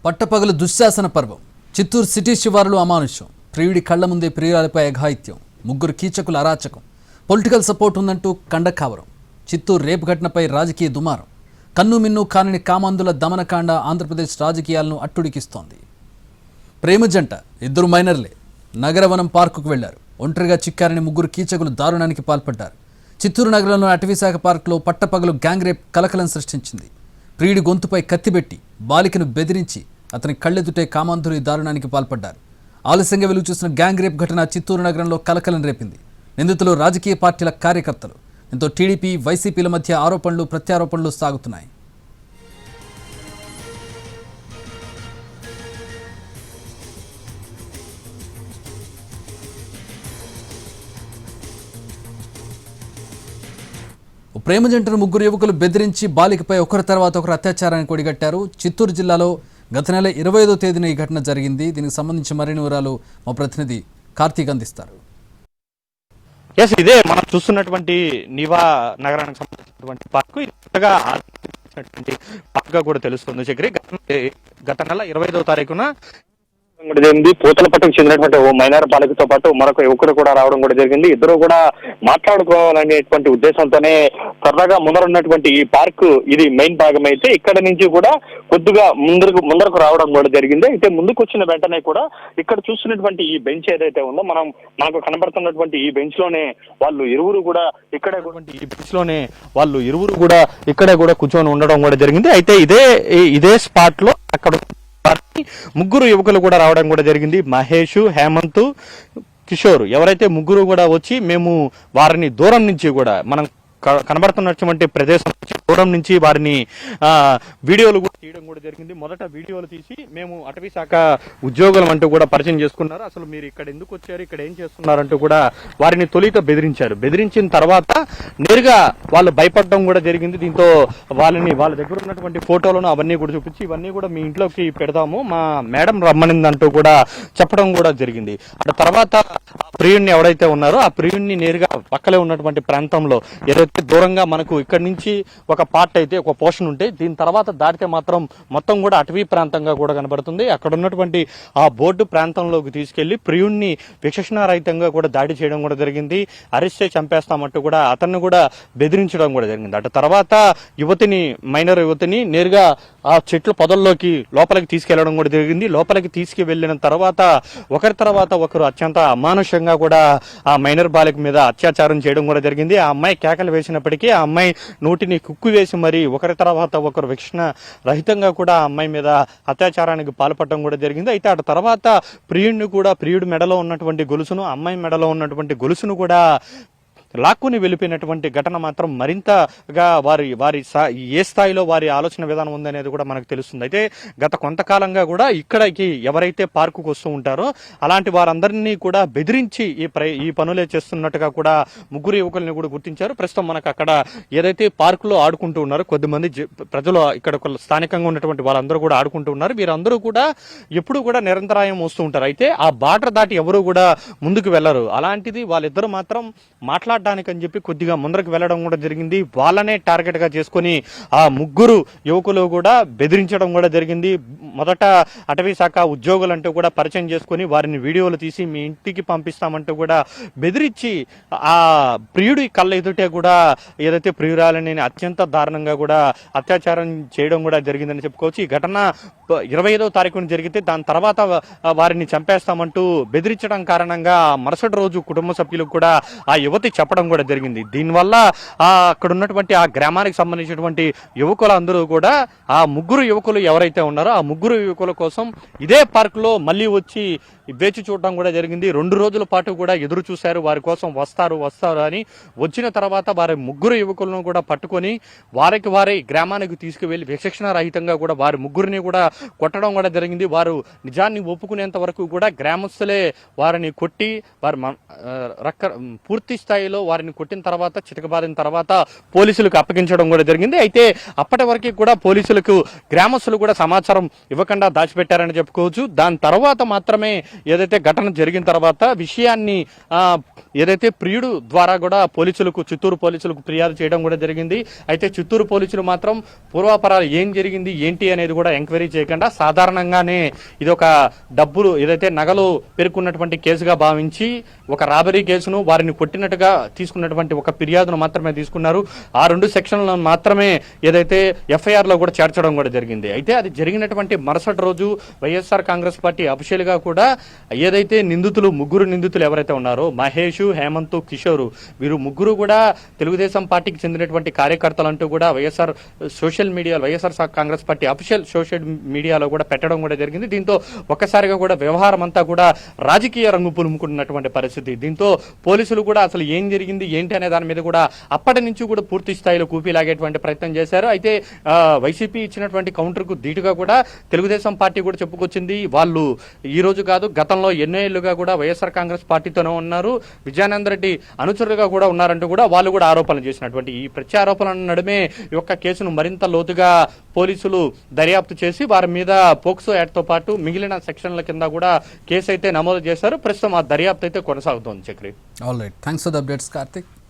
పట్టపగలు దుశ్శాసన పర్వం. చిత్తూరు సిటీ శివారులో అమానుష్యం. ప్రియుడి కళ్ల ముందే ప్రియురాలపై అఘాయిత్యం. ముగ్గురు కీచకుల అరాచకం. పొలిటికల్ సపోర్ట్ ఉందంటూ కండకావరం. చిత్తూరు రేపు ఘటనపై రాజకీయ దుమారం. కన్ను మిన్ను కానని కామాంధుల దమనకాండ ఆంధ్రప్రదేశ్ రాజకీయాలను అట్టుడికిస్తోంది. ప్రేమ జంట, ఇద్దరు మైనర్లే, నగరవనం పార్కుకు వెళ్లారు. ఒంటరిగా చిక్కారని ముగ్గురు కీచకులు దారుణానికి పాల్పడ్డారు. చిత్తూరు నగరంలోని అటవీశాఖ పార్కులో పట్టపగలు గ్యాంగ్ రేప్ కలకలం సృష్టించింది. ప్రియుడి గొంతుపై కత్తిబెట్టి బాలికను బెదిరించి అతని కళ్ళెదుటే కామాంధులు ఈ దారుణానికి పాల్పడ్డారు. ఆలస్యంగా వెలుగు చూసిన గ్యాంగ్ రేప్ ఘటన చిత్తూరు నగరంలో కలకలం రేపింది. నిందితులు రాజకీయ పార్టీల కార్యకర్తలు. దీంతో టీడీపీ, వైసీపీల మధ్య ఆరోపణలు ప్రత్యారోపణలు సాగుతున్నాయి. ప్రేమ జంటను ముగ్గురు యువకులు బెదిరించి బాలికపై ఒకరి తర్వాత ఒకరు అత్యాచారానికి ఒడిగట్టారు. చిత్తూరు జిల్లాలో గత నెల 25వ తేదీన ఈ ఘటన జరిగింది. దీనికి సంబంధించి మరిన్ని వివరాలు మా ప్రతినిధి కార్తీక్ అందిస్తారు. ఇదే మనం చూస్తున్నటువంటి నివా నగరానికి సంబంధించినటువంటి పార్కు పార్క్గా కూడా తెలుస్తుంది. చక్రి గత నెల 25వ తారీఖున జరిగింది. పూతలపట్టుకు చెందినటువంటి ఓ మైనర్ బాలికతో పాటు మరొక యువకుడు కూడా రావడం కూడా జరిగింది. ఇద్దరు కూడా మాట్లాడుకోవాలనేటువంటి ఉద్దేశంతోనే సరదాగా ముందరున్నటువంటి ఈ పార్కు ఇది మెయిన్ భాగం అయితే ఇక్కడ నుంచి కూడా కొద్దిగా ముందరకు రావడం కూడా జరిగింది. అయితే ముందుకు వచ్చిన వెంటనే కూడా ఇక్కడ చూస్తున్నటువంటి ఈ బెంచ్ ఏదైతే ఉందో మనకు కనబడుతున్నటువంటి ఈ బెంచ్ లోనే వాళ్ళు ఇరువురు కూడా ఇక్కడే కూడా కూర్చొని ఉండడం కూడా జరిగింది. అయితే ఇదే స్పాట్ లో అక్కడ ముగ్గురు యువకులు కూడా రావడం కూడా జరిగింది. మహేష్, హేమంత్, కిషోర్ ఎవరైతే ముగ్గురు కూడా వచ్చి మేము వారిని దూరం నుంచి కూడా మనం కనబడుతున్నటువంటి ప్రదేశం దూరం నుంచి వారిని వీడియోలు కూడా తీయడం కూడా జరిగింది. మొదట వీడియోలు తీసి మేము అటవీ శాఖ ఉద్యోగులం అంటూ కూడా పరిచయం చేసుకున్నారు. అసలు మీరు ఇక్కడ ఎందుకు వచ్చారు, ఇక్కడ ఏం చేస్తున్నారంటూ కూడా వారిని తొలిత బెదిరించారు. బెదిరించిన తర్వాత నేరుగా వాళ్ళు భయపడడం కూడా జరిగింది. దీంతో వాళ్ళ దగ్గర ఉన్నటువంటి ఫోటోలను అవన్నీ కూడా చూపించి ఇవన్నీ కూడా మీ ఇంట్లోకి పెడదాము, మా మేడం రమ్మనిందంటూ కూడా చెప్పడం కూడా జరిగింది. అటు తర్వాత ప్రియుడిని ఎవరైతే ఉన్నారో ఆ ప్రియుడిని నేరుగా పక్కలే ఉన్నటువంటి ప్రాంతంలో ఏదైతే దూరంగా మనకు ఇక్కడ నుంచి ఒక పార్ట్ అయితే ఒక పోర్షన్ ఉంటే దీని తర్వాత దాటితే మాత్రం మొత్తం కూడా అటవీ ప్రాంతంగా కూడా కనబడుతుంది. అక్కడ ఉన్నటువంటి ఆ బోర్డు ప్రాంతంలోకి తీసుకెళ్లి ప్రియుడిని విచక్షణారహితంగా కూడా దాడి చేయడం కూడా జరిగింది. అరెస్ట్ చేసి చంపేస్తామంటూ కూడా అతన్ని కూడా బెదిరించడం కూడా జరిగింది. అటు తర్వాత మైనర్ యువతిని నేరుగా ఆ చెట్ల పొదల్లోకి లోపలికి తీసుకెళ్లడం కూడా జరిగింది. లోపలికి తీసుకువెళ్లిన తర్వాత ఒకరి తర్వాత ఒకరు అత్యంత అమానుషంగా కూడా ఆ మైనర్ బాలిక మీద అత్యాచారం చేయడం కూడా జరిగింది. ఆ అమ్మాయి కేకలు వేసినప్పటికీ ఆ అమ్మాయి నోటిని కుక్కు వేసి మరి ఒకరి తర్వాత ఒకరు విచక్షణ రహితంగా కూడా ఆ అమ్మాయి మీద అత్యాచారానికి పాల్పడడం కూడా జరిగింది. అయితే అటు తర్వాత ప్రియుడి మెడలో ఉన్నటువంటి గొలుసును, అమ్మాయి మెడలో ఉన్నటువంటి గొలుసును కూడా లాక్కుని వెళ్ళిపోయినటువంటి ఘటన మాత్రం మరింతగా వారి ఏ స్థాయిలో వారి ఆలోచన విధానం ఉందనేది కూడా మనకు తెలుస్తుంది. అయితే గత కొంతకాలంగా కూడా ఇక్కడికి ఎవరైతే పార్కుకు వస్తూ ఉంటారో అలాంటి వారందరినీ కూడా బెదిరించి ఈ పనులే చేస్తున్నట్టుగా కూడా ముగ్గురు యువకుల్ని కూడా గుర్తించారు. ప్రస్తుతం మనకు అక్కడ ఏదైతే పార్కులో ఆడుకుంటూ ఉన్నారో కొద్దిమంది ప్రజలు ఇక్కడ స్థానికంగా ఉన్నటువంటి వాళ్ళందరూ కూడా ఆడుకుంటూ ఉన్నారు. వీరందరూ కూడా ఎప్పుడు కూడా నిరంతరాయం వస్తూ ఉంటారు. అయితే ఆ బార్డర్ దాటి ఎవరు కూడా ముందుకు వెళ్లరు. అలాంటిది వాళ్ళిద్దరూ మాత్రం మాట్లాడడానికని చెప్పి కొద్దిగా ముందరకు వెళ్లడం కూడా జరిగింది. వాళ్ళనే టార్గెట్ గా చేసుకుని ఆ ముగ్గురు యువకులు కూడా బెదిరించడం కూడా జరిగింది. మొదట అటవీ శాఖ ఉద్యోగులంటూ కూడా పరిచయం చేసుకుని వారిని వీడియోలు తీసి మీ ఇంటికి పంపిస్తామంటూ కూడా బెదిరించి ఆ ప్రియుడి కళ్ళ ఎదుటే కూడా ఏదైతే ప్రియురాలని అత్యంత దారుణంగా కూడా అత్యాచారం చేయడం కూడా జరిగిందని చెప్పుకోవచ్చు. ఈ ఘటన 25వ తారీఖున జరిగితే దాని తర్వాత వారిని చంపేస్తామంటూ బెదిరించడం కారణంగా మరుసటి రోజు కుటుంబ సభ్యులకు కూడా ఆ యువతి చెప్పడం కూడా జరిగింది. దీనివల్ల అక్కడ ఉన్నటువంటి ఆ గ్రామానికి సంబంధించినటువంటి యువకులందరూ కూడా ఆ ముగ్గురు యువకులు ఎవరైతే ఉన్నారో ఆ ముగ్గురు యువకుల కోసం ఇదే పార్కులో మళ్ళీ వచ్చి వేచి చూడడం కూడా జరిగింది. 2 రోజుల పాటు కూడా ఎదురు చూశారు, వారి కోసం వస్తారు అని. వచ్చిన తర్వాత వారి ముగ్గురు యువకులను కూడా పట్టుకొని వారి గ్రామానికి తీసుకువెళ్లి విచక్షణ రహితంగా కూడా వారి ముగ్గురిని కూడా కొట్టడం కూడా జరిగింది. వారు నిజాన్ని ఒప్పుకునేంత వరకు కూడా గ్రామస్తులే వారిని కొట్టి పూర్తి స్థాయిలో వారిని కొట్టిన తర్వాత చితకబాదిన తర్వాత పోలీసులకు అప్పగించడం కూడా జరిగింది. అయితే అప్పటి వరకు కూడా పోలీసులకు గ్రామస్తులు కూడా సమాచారం ఇవ్వకుండా దాచిపెట్టారని చెప్పుకోవచ్చు. దాని తర్వాత మాత్రమే ఏదైతే ఘటన జరిగిన తర్వాత విషయాన్ని ఏదైతే ప్రియుడు ద్వారా కూడా చిత్తూరు పోలీసులకు ఫిర్యాదు చేయడం కూడా జరిగింది. అయితే చిత్తూరు పోలీసులు మాత్రం పూర్వాపరాలు ఏం జరిగింది ఏంటి అనేది కూడా ఎంక్వైరీ చేయకుండా సాధారణంగానే ఇది ఒక డబ్బులు ఏదైతే నగలు పేర్కొన్నటువంటి కేసుగా భావించి ఒక రాబరీ కేసును వారిని కొట్టినట్టుగా తీసుకున్నటువంటి ఒక ఫిర్యాదును మాత్రమే తీసుకున్నారు. ఆ 2 సెక్షన్లను మాత్రమే ఏదైతే ఎఫ్ఐఆర్ లో కూడా చేర్చడం కూడా జరిగింది. అయితే అది జరిగినటువంటి మరుసటి రోజు వైఎస్ఆర్ కాంగ్రెస్ పార్టీ అఫీషియల్ గా కూడా ఏదైతే ముగ్గురు నిందితులు ఎవరైతే ఉన్నారో మహేష్, హేమంత్, కిషోర్ వీరు ముగ్గురు కూడా తెలుగుదేశం పార్టీకి చెందినటువంటి కార్యకర్తలు అంటూ కూడా YSR Congress party official social మీడియాలో కూడా పెట్టడం కూడా జరిగింది. దీంతో ఒక్కసారిగా కూడా వ్యవహారం అంతా కూడా రాజకీయ రంగు పులుముకున్నటువంటి పరిస్థితి. దీంతో పోలీసులు కూడా అసలు ఏం జరిగింది ఏంటి అనే దాని మీద కూడా అప్పటి నుంచి కూడా పూర్తి స్థాయిలో కూపీలాగేటువంటి ప్రయత్నం చేశారు. అయితే వైసీపీ ఇచ్చినటువంటి కౌంటర్ కు ధీటుగా కూడా తెలుగుదేశం పార్టీ కూడా చెప్పుకొచ్చింది. వాళ్ళు ఈ రోజు కాదు గతంలో ఎన్నో ఏళ్లుగా కూడా వైఎస్ఆర్ కాంగ్రెస్ పార్టీతోనే ఉన్నారు, విజయానంద రెడ్డి అనుచరులుగా కూడా ఉన్నారంటూ కూడా వాళ్ళు కూడా ఆరోపణలు చేసినటువంటి ఈ ప్రత్యారోపణల నడుమే ఈ యొక్క కేసును మరింత లోతుగా పోలీసులు దర్యాప్తు చేసి వారి మీద పోక్సో యాక్ట్ తో పాటు మిగిలిన సెక్షన్ల కింద కూడా కేసు అయితే నమోదు చేశారు. ప్రస్తుతం ఆ దర్యాప్తు అయితే కొనసాగుతోంది. Chakri, all right, thanks for the updates Karthik.